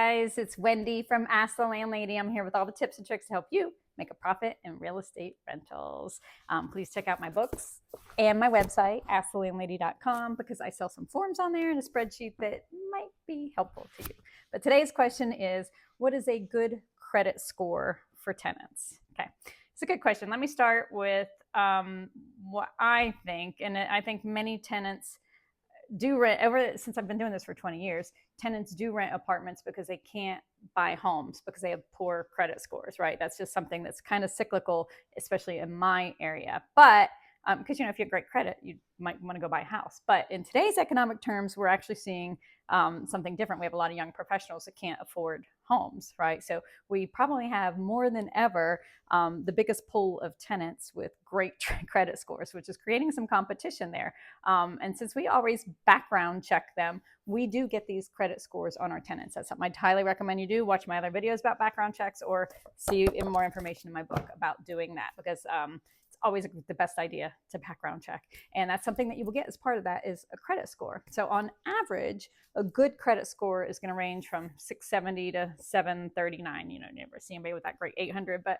guys, it's Wendy from Ask the Landlady. I'm here with all the tips and tricks to help you make a profit in real estate rentals. Please check out my books and my website, askthelandlady.com, because I sell some forms on there and a spreadsheet that might be helpful to you. But today's question is, what is a good credit score for tenants? Okay, it's a good question. Let me start with what I think, and I think many tenants do rent. Since I've been doing this for 20 years, tenants do rent apartments because they can't buy homes because they have poor credit scores, right? That's just something that's kind of cyclical, especially in my area. But because, if you have great credit, you might want to go buy a house. But in today's economic terms, we're actually seeing something different. We have a lot of young professionals that can't afford homes, right? So we probably have more than ever the biggest pool of tenants with great credit scores, which is creating some competition there. And since we always background check them, we do get these credit scores on our tenants. That's something I'd highly recommend you do. Watch my other videos about background checks or see more information in my book about doing that, because it's always the best idea to background check. And that's something that you will get as part of that is a credit score. So on average, a good credit score is going to range from 670 to 739. You never see anybody with that great 800, but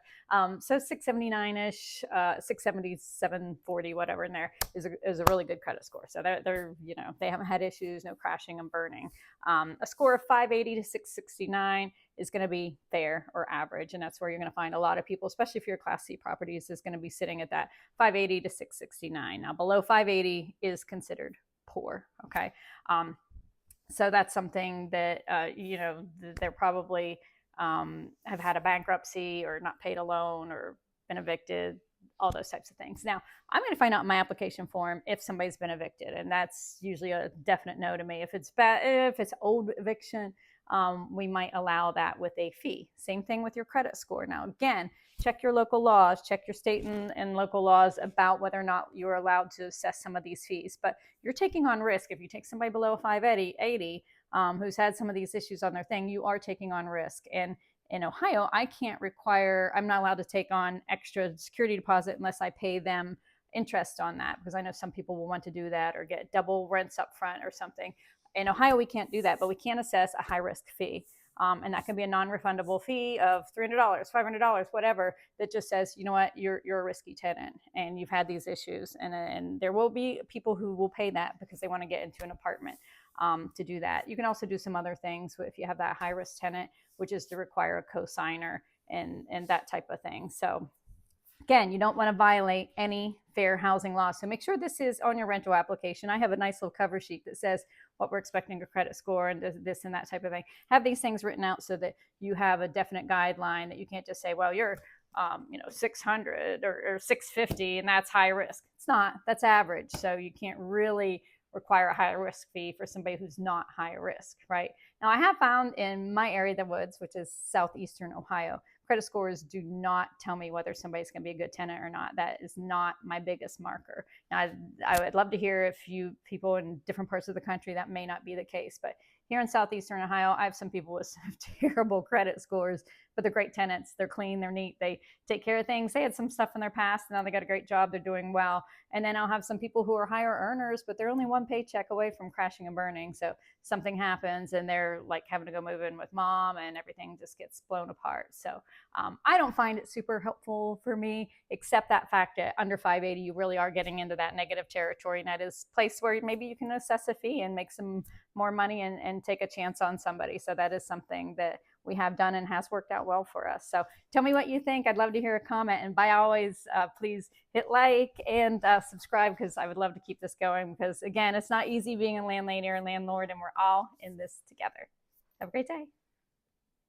so 679-ish, 670, 740, whatever in there is a really good credit score. So they're they haven't had issues, no crashing and burning. A score of 580 to 669 is going to be fair or average, and that's where you're going to find a lot of people, especially if you're Class C properties, is going to be sitting at that 580 to 669. Now, below 580 is considered poor. Okay, so that's something that they're probably have had a bankruptcy or not paid a loan or been evicted, all those types of things. Now, I'm going to find out in my application form if somebody's been evicted, and that's usually a definite no to me. If it's bad, if it's old eviction, we might allow that with a fee. Same thing with your credit score. Now, again, check your local laws, check your state and local laws about whether or not you're allowed to assess some of these fees. But you're taking on risk. If you take somebody below a 580, who's had some of these issues on their thing, you are taking on risk. And in Ohio, I'm not allowed to take on extra security deposit unless I pay them interest on that, because I know some people will want to do that or get double rents up front or something. In Ohio, we can't do that, but we can assess a high-risk fee. And that can be a non-refundable fee of $300, $500, whatever, that just says, you know what, you're a risky tenant and you've had these issues. And there will be people who will pay that because they want to get into an apartment to do that. You can also do some other things if you have that high-risk tenant, which is to require a co-signer and that type of thing. So again, you don't want to violate any fair housing law. So make sure this is on your rental application. I have a nice little cover sheet that says what we're expecting a credit score and this and that type of thing. Have these things written out so that you have a definite guideline, that you can't just say, well, you're 600 or 650 and that's high risk. It's not. That's average. So you can't really require a high risk fee for somebody who's not high risk, right? Now, I have found in my area of the woods, which is southeastern Ohio, credit scores do not tell me whether somebody's going to be a good tenant or not. That is not my biggest marker. Now, I would love to hear if you people in different parts of the country, that may not be the case. But here in southeastern Ohio, I have some people with some terrible credit scores, but they're great tenants. They're clean, they're neat, they take care of things. They had some stuff in their past, now they got a great job, they're doing well. And then I'll have some people who are higher earners, but they're only one paycheck away from crashing and burning. So something happens and they're like having to go move in with mom and everything just gets blown apart. So I don't find it super helpful for me, except that fact that under 580, you really are getting into that negative territory. And that is a place where maybe you can assess a fee and make some more money and take a chance on somebody. So that is something that we have done and has worked out well for us. So tell me what you think. I'd love to hear a comment. And by always, please hit like and subscribe, because I would love to keep this going, because again, it's not easy being a landlady or a landlord, and we're all in this together. Have a great day.